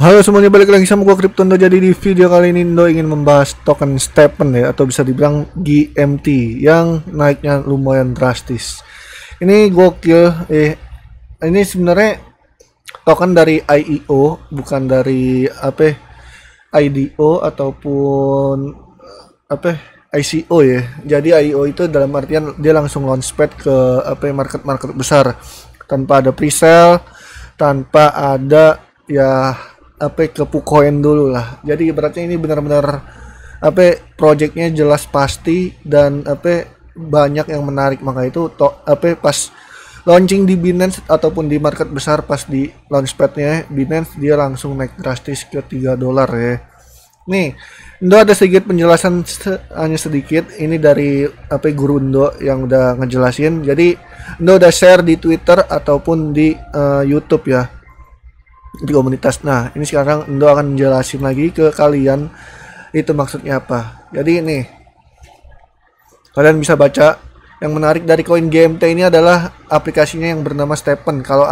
Halo semuanya, balik lagi sama gua Kryptondo. Jadi di video kali ini Indo ingin membahas token Stephen ya, atau bisa dibilang GMT yang naiknya lumayan drastis. Ini gokil. Ini sebenarnya token dari IEO, bukan dari IDO ataupun apa ICO ya. Jadi IEO itu dalam artian dia langsung launchpad ke market-market besar tanpa ada presale, tanpa ada ya ke Pukoin dulu lah. Jadi ibaratnya ini benar-benar projectnya jelas pasti dan banyak yang menarik, maka itu pas launching di Binance ataupun di market besar, pas di launchpadnya Binance dia langsung naik drastis ke $3 ya. Nih, Indo ada sedikit penjelasan hanya sedikit ini dari Guru Indo yang udah ngejelasin. Jadi Indo udah share di Twitter ataupun di YouTube ya, di komunitas. Nah, ini sekarang Indo akan jelasin lagi ke kalian itu maksudnya apa. Jadi ini kalian bisa baca. Yang menarik dari koin GMT ini adalah aplikasinya yang bernama Stephen. Kalau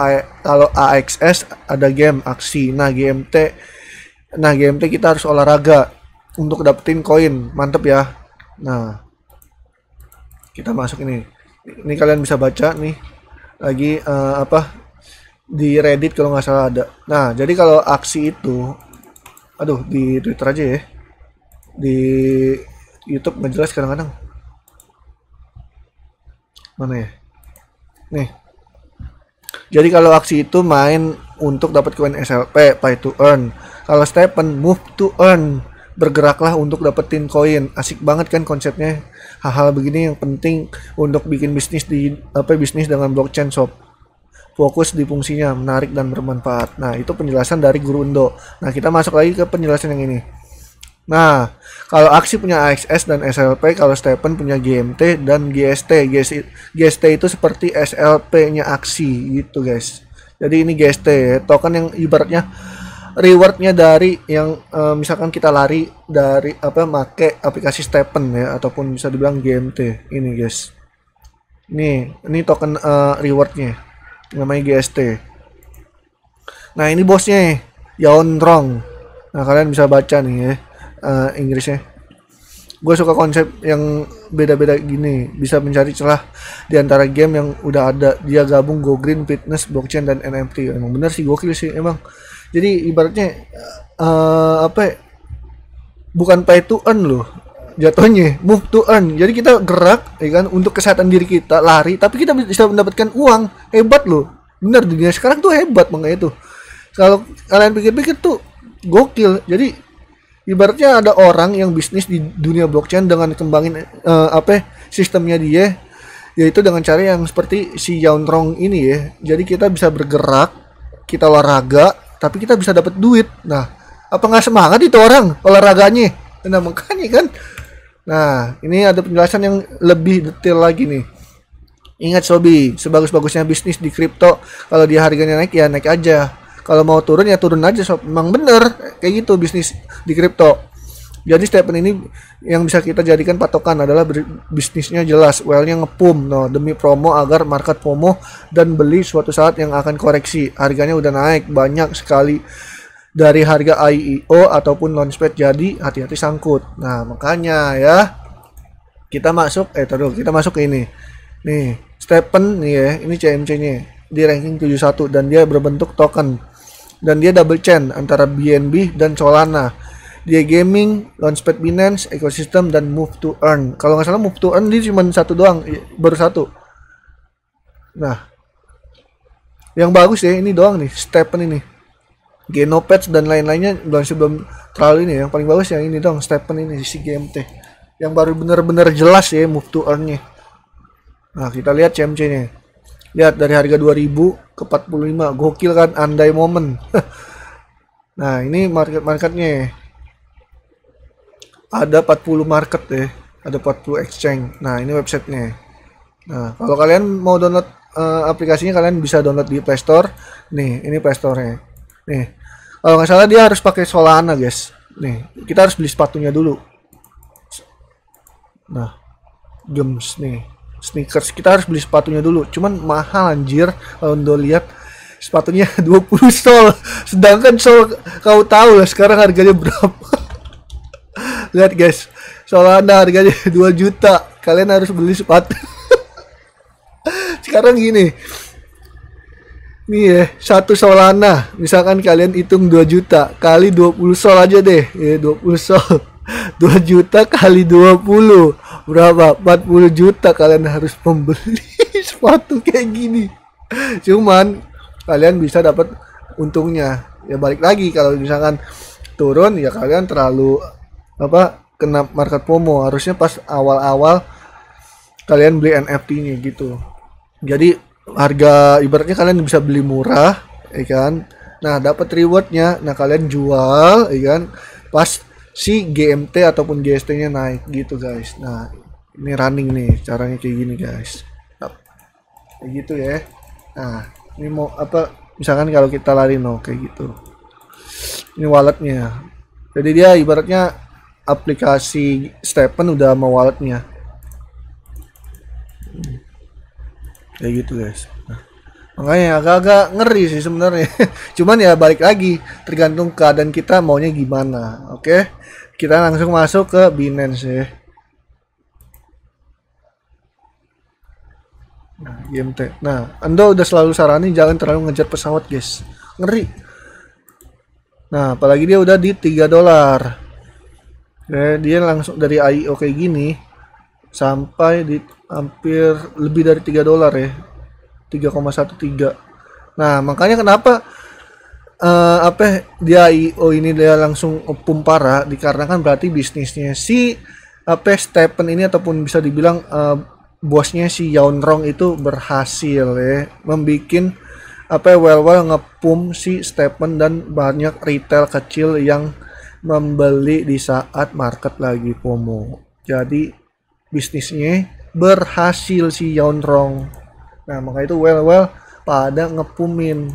AXS ada game aksi. Nah, GMT kita harus olahraga untuk dapetin koin. Mantep ya. Nah, kita masuk ini. Ini kalian bisa baca nih. Lagi di Reddit kalau nggak salah ada. Nah, jadi kalau aksi itu, di Twitter aja ya. Di YouTube nggak jelas kadang-kadang. Mana ya? Nih. Jadi kalau aksi itu main untuk dapat koin SLP, pay to earn. Kalau Stephen, move to earn. Bergeraklah untuk dapetin koin. Asik banget kan konsepnya. Hal-hal begini yang penting untuk bikin bisnis bisnis dengan blockchain shop. Fokus di fungsinya, menarik dan bermanfaat. Nah, itu penjelasan dari Guru Indo. Nah, kita masuk lagi ke penjelasan yang ini. Nah, kalau aksi punya AXS dan SLP, kalau Stephen punya GMT dan GST. GST itu seperti SLP-nya aksi gitu, guys. Jadi ini GST ya, token yang ibaratnya rewardnya dari yang misalkan kita lari dari make aplikasi Stephen ya, ataupun bisa dibilang GMT. Ini, guys. Ini token rewardnya. Namanya GST. Nah, ini bosnya Yaonrong. Nah, kalian bisa baca nih ya Inggrisnya. Gue suka konsep yang beda-beda gini, bisa mencari celah di antara game yang udah ada. Dia gabung Go Green, Fitness, Blockchain, dan NFT. Emang bener sih, gokil sih emang. Jadi ibaratnya bukan pay to earn loh, jatuhnya move to earn. Jadi kita gerak ya kan untuk kesehatan diri kita, lari, tapi kita bisa mendapatkan uang. Hebat loh, bener, dunia sekarang tuh hebat makanya itu. Kalau kalian pikir-pikir tuh gokil. Jadi ibaratnya ada orang yang bisnis di dunia blockchain dengan kembangin sistemnya dia, yaitu dengan cara yang seperti si Yaonrong ini ya. Jadi kita bisa bergerak, kita olahraga, tapi kita bisa dapat duit. Nah, apa nggak semangat itu orang olahraganya? Nah, makanya kan. Nah, ini ada penjelasan yang lebih detail lagi nih. Ingat Sobi, sebagus-bagusnya bisnis di kripto, kalau dia harganya naik ya naik aja. Kalau mau turun ya turun aja sob. Emang bener kayak gitu bisnis di kripto. Jadi Stephen ini yang bisa kita jadikan patokan adalah bisnisnya jelas, well-nya ngepum demi promo agar market FOMO dan beli suatu saat yang akan koreksi. Harganya udah naik banyak sekali dari harga IEO ataupun launchpad, jadi hati-hati sangkut. Nah, makanya ya kita masuk kita masuk ke ini. Nih, Stephen nih ya, ini CMC-nya di ranking 71 dan dia berbentuk token. Dan dia double chain antara BNB dan Solana. Dia gaming, launchpad Binance, ekosistem, dan move to earn. Kalau nggak salah move to earn dia cuma satu doang, baru satu. Nah, yang bagus ya ini doang nih, Stephen ini. Genopets dan lain-lainnya belum terlalu ini. Yang paling bagus yang ini doang, Stephen ini, si GMT. Yang baru bener-bener jelas ya move to earn-nya. Nah, kita lihat CMC-nya. Lihat dari harga 2000 ke 45, gokil kan, andai momen. Nah, ini marketnya ada 40 market ya, ada 40 exchange. Nah, ini websitenya. Nah, kalau kalian mau download aplikasinya, kalian bisa download di Play Store. Nih, ini Play Store-nya. Nih, kalau nggak salah dia harus pakai Solana, guys. Nih, kita harus beli sepatunya dulu. Nah, gems nih, sneakers, kita harus beli sepatunya dulu. Cuman mahal anjir kalau Indo lihat. sepatunya 20 sol, sedangkan sol kau tahu lah sekarang harganya berapa. Lihat guys, Solana harganya 2 juta, kalian harus beli sepatu. Sekarang gini nih ya, satu Solana misalkan kalian hitung 2 juta kali 20 sol aja deh ya, 20 sol 2 juta kali 20 berapa, 40 juta kalian harus membeli sepatu kayak gini. Cuman kalian bisa dapat untungnya ya, balik lagi kalau misalkan turun ya kalian terlalu kena market FOMO. Harusnya pas awal-awal kalian beli NFT-nya gitu, jadi harga ibaratnya kalian bisa beli murah ya kan, nah dapat rewardnya, nah kalian jual ya kan pas si GMT ataupun GST-nya naik gitu guys. Nah ini running nih caranya kayak gini guys, kayak gitu ya. Nah ini mau misalkan kalau kita lari kayak gitu, ini walletnya, jadi dia ibaratnya aplikasi Stephen udah mau walletnya kayak gitu guys. Nah, makanya agak-agak ngeri sih sebenarnya. Cuman ya balik lagi tergantung keadaan kita maunya gimana. Oke, kita langsung masuk ke Binance ya. Nah, GMT. Nah, Anda udah selalu saranin jangan terlalu ngejar pesawat guys, ngeri. Nah apalagi dia udah di 3 dolar. Dia langsung dari IEO kayak gini sampai di hampir lebih dari 3 dolar ya, 3,13. Nah makanya kenapa dia IEO ini dia langsung pump parah, dikarenakan berarti bisnisnya si Stephen ini ataupun bisa dibilang bosnya si Yaunrong itu berhasil ya membikin well ngepump si Stephen dan banyak retail kecil yang membeli di saat market lagi FOMO. Jadi bisnisnya berhasil si Yaunrong. Nah makanya itu well pada ngepumin.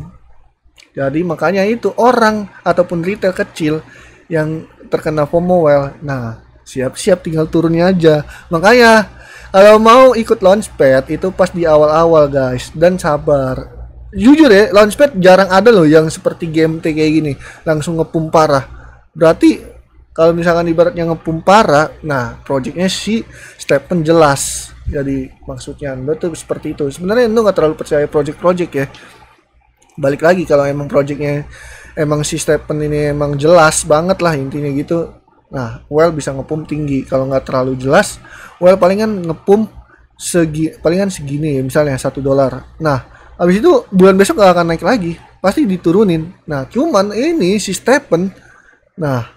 Jadi makanya itu orang ataupun retail kecil yang terkena FOMO nah siap-siap tinggal turunnya aja. Makanya kalau mau ikut launchpad itu pas di awal-awal guys, dan sabar. Jujur ya, launchpad jarang ada loh yang seperti GMT kayak gini langsung ngepump parah. Berarti kalau misalkan ibaratnya ngepump parah, nah projectnya si Stephen jelas. Jadi maksudnya Anda tuh seperti itu. Sebenarnya Anda nggak terlalu percaya project ya. Balik lagi kalau emang projectnya emang si Stephen ini emang jelas banget lah intinya gitu. Nah, well bisa ngepump tinggi. Kalau nggak terlalu jelas, well palingan ngepump palingan segini ya, misalnya 1 dolar. Nah, habis itu bulan besok nggak akan naik lagi, pasti diturunin. Nah, cuman ini si Stephen, nah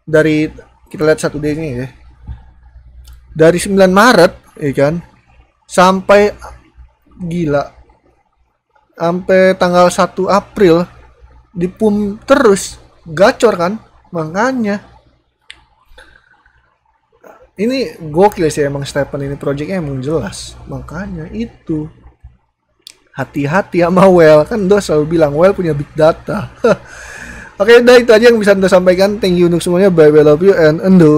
dari kita lihat 1 day-nya ya, dari 9 Maret ya kan sampai gila sampai tanggal 1 April dipum terus, gacor kan. Makanya ini gokil sih emang Stephen ini, projectnya emang jelas. Makanya itu hati-hati sama well, kan Ndo selalu bilang well punya big data. Oke, udah itu aja yang bisa Ndo sampaikan. Thank you untuk semuanya, bye bye, love you and Endo.